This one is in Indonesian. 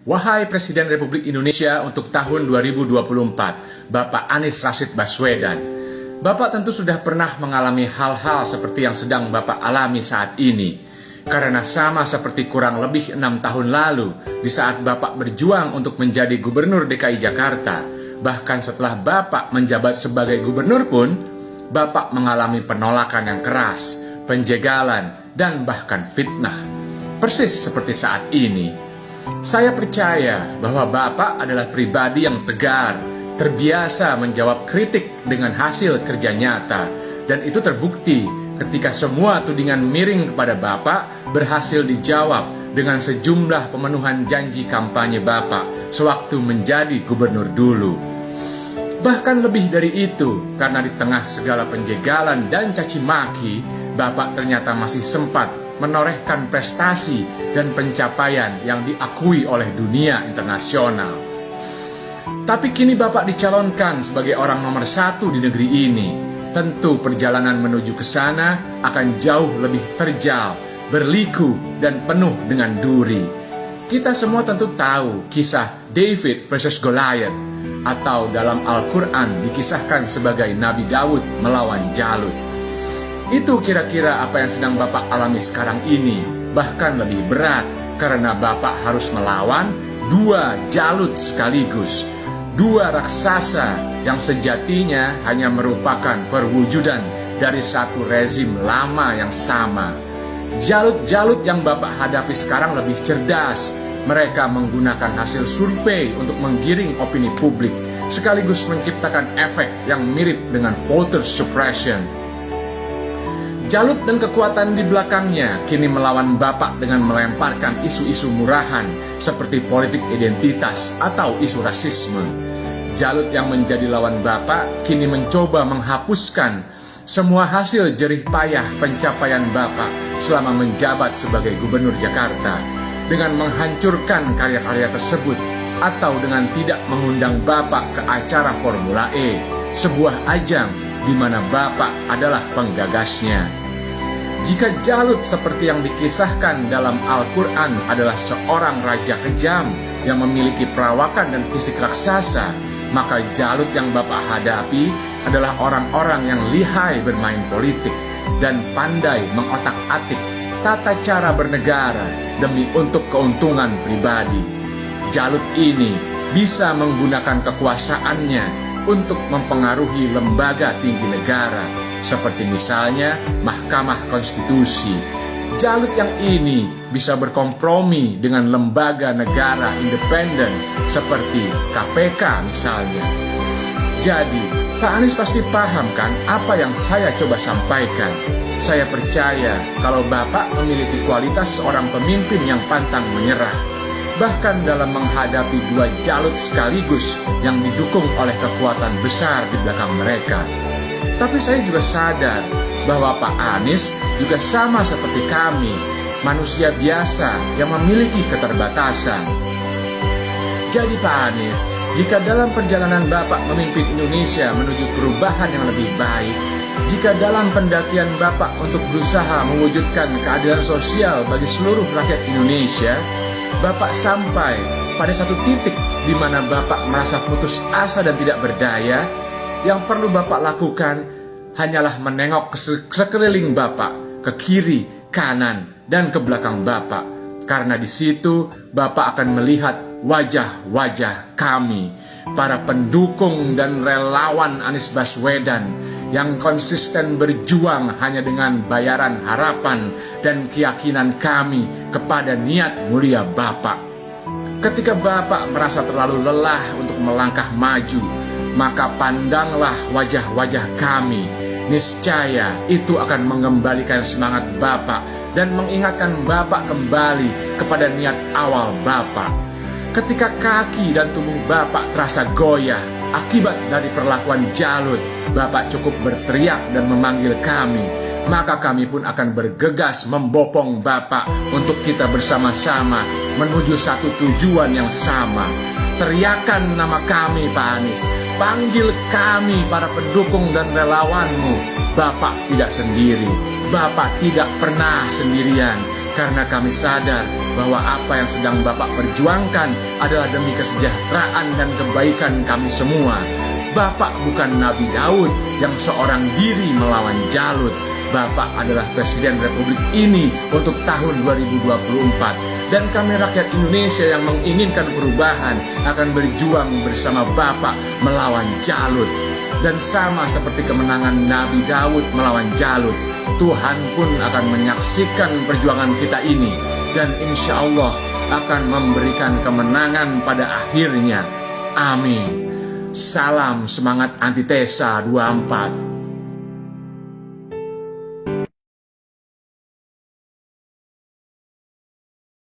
Wahai Presiden Republik Indonesia untuk tahun 2024, Bapak Anies Rashid Baswedan. Bapak tentu sudah pernah mengalami hal-hal seperti yang sedang Bapak alami saat ini. Karena sama seperti kurang lebih 6 tahun lalu, di saat Bapak berjuang untuk menjadi Gubernur DKI Jakarta, bahkan setelah Bapak menjabat sebagai Gubernur pun, Bapak mengalami penolakan yang keras, penjegalan, dan bahkan fitnah. Persis seperti saat ini. Saya percaya bahwa Bapak adalah pribadi yang tegar, terbiasa menjawab kritik dengan hasil kerja nyata, dan itu terbukti ketika semua tudingan miring kepada Bapak berhasil dijawab dengan sejumlah pemenuhan janji kampanye Bapak sewaktu menjadi gubernur dulu. Bahkan lebih dari itu, karena di tengah segala penjegalan dan caci maki, Bapak ternyata masih sempat menorehkan prestasi dan pencapaian yang diakui oleh dunia internasional. Tapi kini Bapak dicalonkan sebagai orang nomor 1 di negeri ini. Tentu perjalanan menuju ke sana akan jauh lebih terjal, berliku, dan penuh dengan duri. Kita semua tentu tahu kisah David versus Goliath, atau dalam Al-Quran dikisahkan sebagai Nabi Daud melawan Jalut. Itu kira-kira apa yang sedang Bapak alami sekarang ini, bahkan lebih berat karena Bapak harus melawan 2 Jalut sekaligus, 2 raksasa yang sejatinya hanya merupakan perwujudan dari satu rezim lama yang sama. Jalut-jalut yang Bapak hadapi sekarang lebih cerdas. Mereka menggunakan hasil survei untuk menggiring opini publik, sekaligus menciptakan efek yang mirip dengan voter suppression. Jalut dan kekuatan di belakangnya kini melawan Bapak dengan melemparkan isu-isu murahan seperti politik identitas atau isu rasisme. Jalut yang menjadi lawan Bapak kini mencoba menghapuskan semua hasil jerih payah pencapaian Bapak selama menjabat sebagai Gubernur Jakarta dengan menghancurkan karya-karya tersebut atau dengan tidak mengundang Bapak ke acara Formula E, sebuah ajang di mana Bapak adalah penggagasnya. Jika Jalut seperti yang dikisahkan dalam Al-Quran adalah seorang raja kejam yang memiliki perawakan dan fisik raksasa, maka Jalut yang Bapak hadapi adalah orang-orang yang lihai bermain politik dan pandai mengotak-atik tata cara bernegara demi untuk keuntungan pribadi. Jalut ini bisa menggunakan kekuasaannya untuk mempengaruhi lembaga tinggi negara, seperti misalnya Mahkamah Konstitusi. Jalut yang ini bisa berkompromi dengan lembaga negara independen seperti KPK misalnya. Jadi, Pak Anies pasti paham kan apa yang saya coba sampaikan. Saya percaya kalau Bapak memiliki kualitas seorang pemimpin yang pantang menyerah, bahkan dalam menghadapi 2 jalut sekaligus yang didukung oleh kekuatan besar di belakang mereka. Tapi saya juga sadar bahwa Pak Anies juga sama seperti kami, manusia biasa yang memiliki keterbatasan. Jadi Pak Anies, jika dalam perjalanan Bapak memimpin Indonesia menuju perubahan yang lebih baik, jika dalam pendakian Bapak untuk berusaha mewujudkan keadilan sosial bagi seluruh rakyat Indonesia, Bapak sampai pada satu titik di mana Bapak merasa putus asa dan tidak berdaya, yang perlu Bapak lakukan hanyalah menengok ke sekeliling Bapak, ke kiri, kanan, dan ke belakang Bapak. Karena di situ Bapak akan melihat wajah-wajah kami, para pendukung dan relawan Anies Baswedan yang konsisten berjuang hanya dengan bayaran harapan dan keyakinan kami kepada niat mulia Bapak. Ketika Bapak merasa terlalu lelah untuk melangkah maju, maka pandanglah wajah-wajah kami. Niscaya itu akan mengembalikan semangat Bapak dan mengingatkan Bapak kembali kepada niat awal Bapak. Ketika kaki dan tubuh Bapak terasa goyah akibat dari perlakuan Jalut, Bapak cukup berteriak dan memanggil kami, maka kami pun akan bergegas membopong Bapak untuk kita bersama-sama menuju satu tujuan yang sama. Teriakan nama kami Pak Anies, panggil kami para pendukung dan relawanmu. Bapak tidak sendiri, Bapak tidak pernah sendirian, karena kami sadar bahwa apa yang sedang Bapak perjuangkan adalah demi kesejahteraan dan kebaikan kami semua. Bapak bukan Nabi Daud yang seorang diri melawan Jalut. Bapak adalah Presiden Republik ini untuk tahun 2024. Dan kami rakyat Indonesia yang menginginkan perubahan akan berjuang bersama Bapak melawan Jalut. Dan sama seperti kemenangan Nabi Daud melawan Jalut, Tuhan pun akan menyaksikan perjuangan kita ini. Dan insya Allah akan memberikan kemenangan pada akhirnya. Amin. Salam semangat antitesa 24.